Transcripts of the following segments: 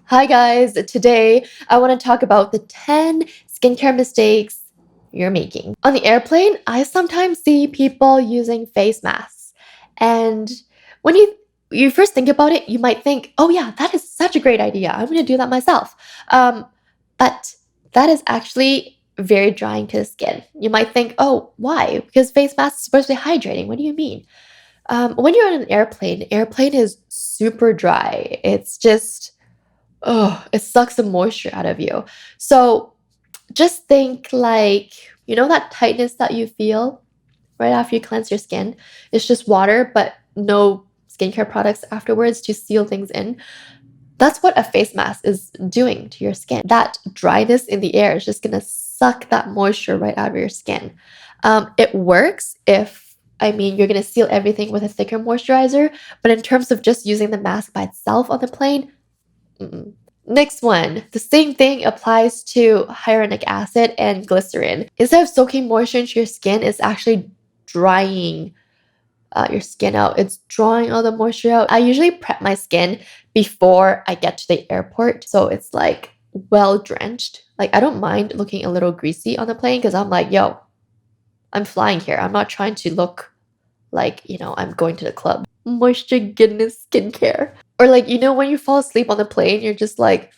Hi guys, today I want to talk about the 10 skincare mistakes you're making. On the airplane, I sometimes see people using face masks. And when you first think about it, you might think, "Oh yeah, that is such a great idea. I'm going to do that myself." But that is actually very drying to the skin. You might think, "Oh, why? Because face masks are supposed to be hydrating. What do you mean?" When you're on an airplane is super dry. It's just it sucks the moisture out of you. So just think like, that tightness that you feel right after you cleanse your skin? It's just water, but no skincare products afterwards to seal things in. That's what a face mask is doing to your skin. That dryness in the air is just gonna suck that moisture right out of your skin. It works if, you're gonna seal everything with a thicker moisturizer, but in terms of just using the mask by itself on the plane, mm-mm. Next one, the same thing applies to hyaluronic acid and glycerin. Instead of soaking moisture into your skin, it's actually drying your skin out. It's drawing all the moisture out. I usually prep my skin before I get to the airport, so it's like well drenched. Like I don't mind looking a little greasy on the plane because I'm like, yo, I'm flying here. I'm not trying to look like, I'm going to the club. Moisture goodness skincare. Or like, when you fall asleep on the plane, you're just like,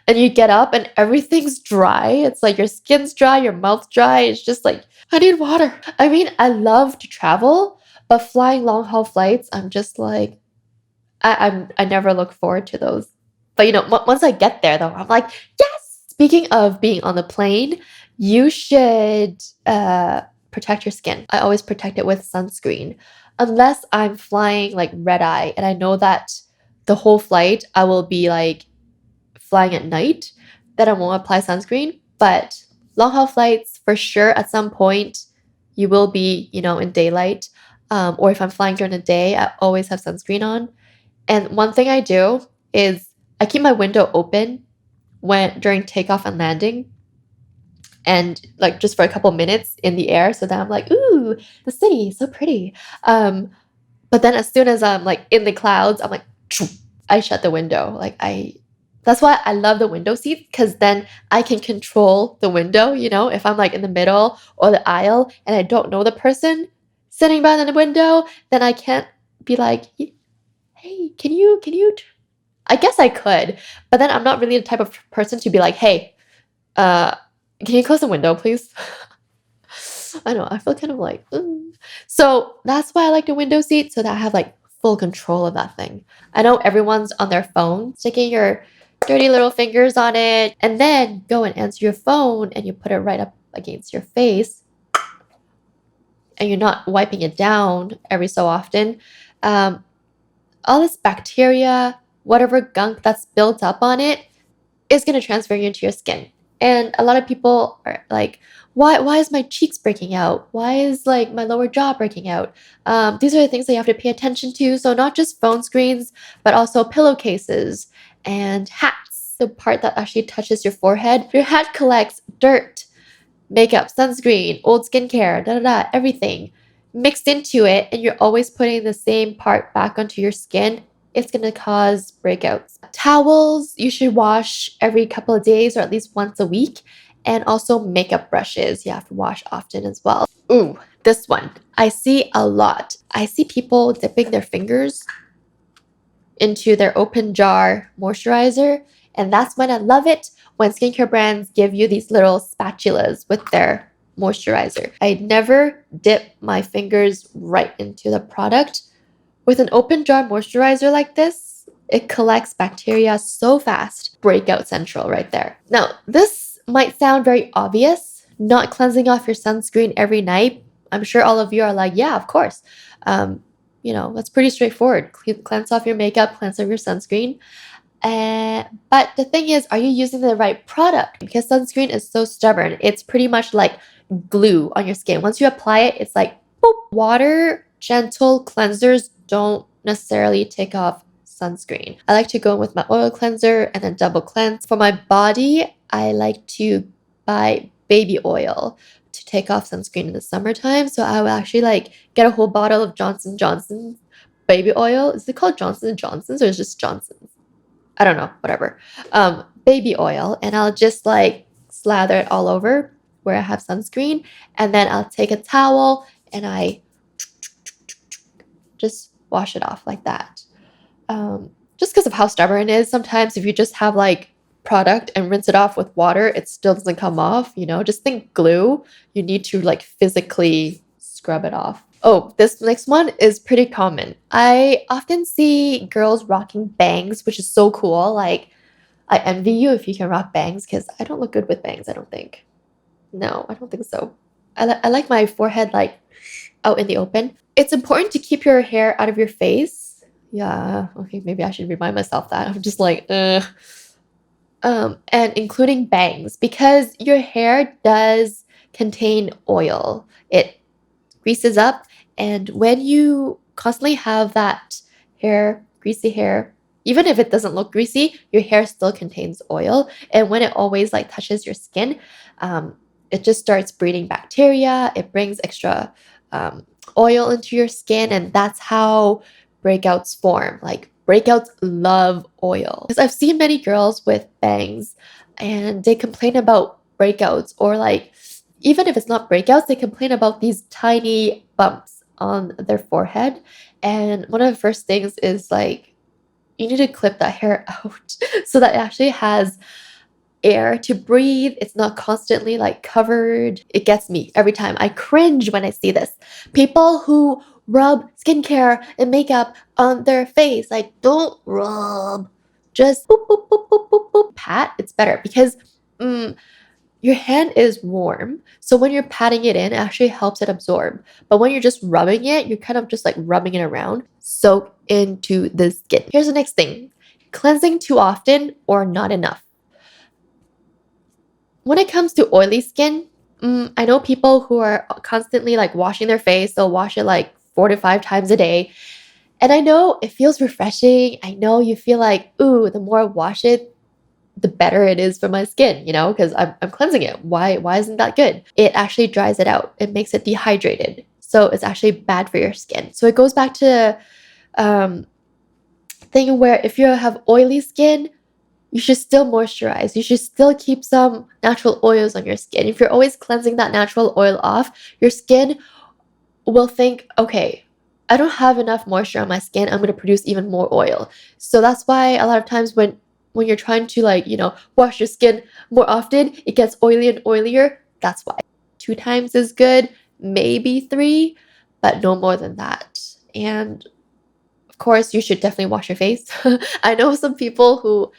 and you get up and everything's dry. It's like your skin's dry, your mouth's dry. It's just like, I need water. I love to travel, but flying long haul flights, I'm just like, I never look forward to those. But once I get there though, I'm like, yes. Speaking of being on the plane, you should protect your skin. I always protect it with sunscreen, unless I'm flying like red eye, and I know that the whole flight I will be like flying at night, then I won't apply sunscreen. But long haul flights, for sure, at some point, you will be, in daylight. Or if I'm flying during the day, I always have sunscreen on. And one thing I do is I keep my window open when during takeoff and landing, and like just for a couple minutes in the air, so that I'm like, ooh, the city, so pretty. But then as soon as I'm like in the clouds, I'm like, I shut the window. That's why I love the window seat, because then I can control the window. If I'm like in the middle or the aisle and I don't know the person sitting by the window, then I can't be like, hey, I guess I could, but then I'm not really the type of person to be like, hey, uh, can you close the window, please? I know, I feel kind of like, "Mm." So that's why I like the window seat, so that I have like full control of that thing. I know everyone's on their phone, sticking your dirty little fingers on it, and then go and answer your phone and you put it right up against your face, and you're not wiping it down every so often. Um, all this bacteria, whatever gunk that's built up on it, is going to transfer into your skin. And a lot of people are like, why is my cheeks breaking out? Why is like my lower jaw breaking out? These are the things that you have to pay attention to. So not just phone screens, but also pillowcases and hats, the part that actually touches your forehead. Your hat collects dirt, makeup, sunscreen, old skincare, everything mixed into it, and you're always putting the same part back onto your skin. It's gonna cause breakouts. Towels, you should wash every couple of days or at least once a week. And also makeup brushes, you have to wash often as well. Ooh, this one. I see a lot. I see people dipping their fingers into their open jar moisturizer. And that's when I love it, when skincare brands give you these little spatulas with their moisturizer. I never dip my fingers right into the product. With an open jar moisturizer like this, it collects bacteria so fast. Breakout central right there. Now, this might sound very obvious, not cleansing off your sunscreen every night. I'm sure all of you are like, yeah, of course. That's pretty straightforward. Cleanse off your makeup, cleanse off your sunscreen. But the thing is, are you using the right product? Because sunscreen is so stubborn. It's pretty much like glue on your skin. Once you apply it, it's like boop. Water gentle cleansers don't necessarily take off sunscreen. I like to go in with my oil cleanser and then double cleanse. For my body, I like to buy baby oil to take off sunscreen in the summertime. So I will actually like get a whole bottle of Johnson Johnson baby oil. Is it called Johnson Johnson's or is it just Johnson's? I don't know, whatever. Baby oil, and I'll just like slather it all over where I have sunscreen, and then I'll take a towel and I just wash it off like that. Just because of how stubborn it is, sometimes if you just have like product and rinse it off with water, it still doesn't come off, you know? Just think glue. You need to like physically scrub it off. Oh, this next one is pretty common. I often see girls rocking bangs, which is so cool. Like, I envy you if you can rock bangs because I don't look good with bangs, I don't think. No, I don't think so. I like my forehead like out in the open. It's important to keep your hair out of your face. Yeah, okay, maybe I should remind myself that. I'm just like, ugh. And including bangs because your hair does contain oil. It greases up, and when you constantly have that hair, greasy hair, even if it doesn't look greasy, your hair still contains oil. And when it always like touches your skin, um, it just starts breeding bacteria. It brings extra oil into your skin, and that's how breakouts form. Like breakouts love oil. Because I've seen many girls with bangs and they complain about breakouts, or like even if it's not breakouts, they complain about these tiny bumps on their forehead. And one of the first things is like you need to clip that hair out so that it actually has air to breathe. It's not constantly like covered. It gets me every time. I cringe when I see this. People who rub skincare and makeup on their face, like don't rub. Just boop, boop, boop, boop, boop, boop. Pat, it's better because your hand is warm. So when you're patting it in, it actually helps it absorb. But when you're just rubbing it, you're kind of just like rubbing it around. Soak into the skin. Here's the next thing. Cleansing too often or not enough. When it comes to oily skin, I know people who are constantly like washing their face. They'll wash it like 4 to 5 times a day. And I know it feels refreshing. I know you feel like, ooh, the more I wash it, the better it is for my skin, you know, because I'm cleansing it. Why isn't that good? It actually dries it out. It makes it dehydrated. So it's actually bad for your skin. So it goes back to thing where if you have oily skin, you should still moisturize. You should still keep some natural oils on your skin. If you're always cleansing that natural oil off, your skin will think, okay, I don't have enough moisture on my skin. I'm going to produce even more oil. So that's why a lot of times when you're trying to like, you know, wash your skin more often, it gets oilier and oilier. That's why 2 times is good, maybe 3, but no more than that. And of course, you should definitely wash your face. I know some people who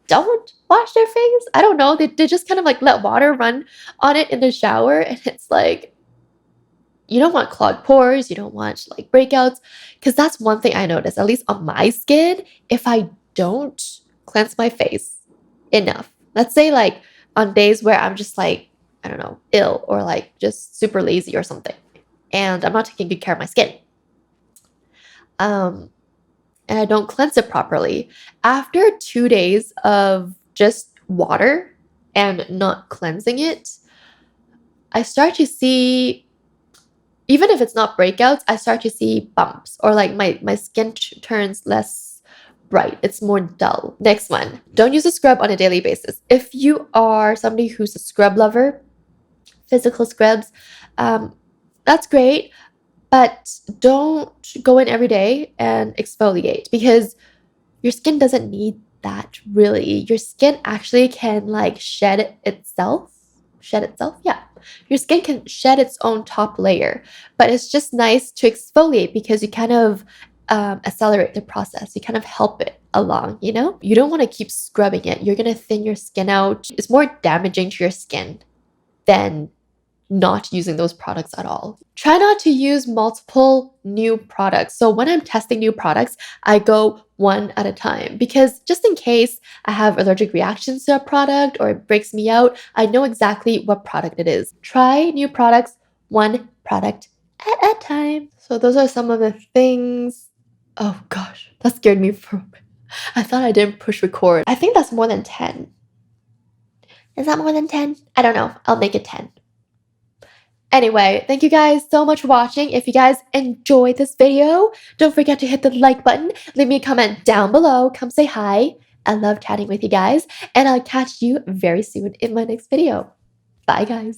don't wash their face. I don't know. They just kind of like let water run on it in the shower. And it's like, you don't want clogged pores. You don't want like breakouts. Because that's one thing I noticed, at least on my skin, if I don't cleanse my face enough, let's say like on days where I'm just like, I don't know, ill or like just super lazy or something, and I'm not taking good care of my skin. Um, and I don't cleanse it properly, after 2 days of just water and not cleansing it, I start to see, even if it's not breakouts, I start to see bumps or like my skin turns less bright. It's more dull. Next one, don't use a scrub on a daily basis. If you are somebody who's a scrub lover, physical scrubs, that's great. But don't go in every day and exfoliate because your skin doesn't need that really. Your skin actually can like shed itself. Shed itself? Yeah. Your skin can shed its own top layer, but it's just nice to exfoliate because you kind of accelerate the process. You kind of help it along, you know? You don't want to keep scrubbing it. You're going to thin your skin out. It's more damaging to your skin than not using those products at all. Try not to use multiple new products. So when I'm testing new products, I go one at a time because just in case I have allergic reactions to a product or it breaks me out, I know exactly what product it is. Try new products, one product at a time. So those are some of the things. Oh gosh, that scared me for a bit. I thought I didn't push record. I think that's more than 10. Is that more than 10? I don't know. I'll make it 10. Anyway, thank you guys so much for watching. If you guys enjoyed this video, don't forget to hit the like button, leave me a comment down below, come say hi, I love chatting with you guys, and I'll catch you very soon in my next video. Bye, guys.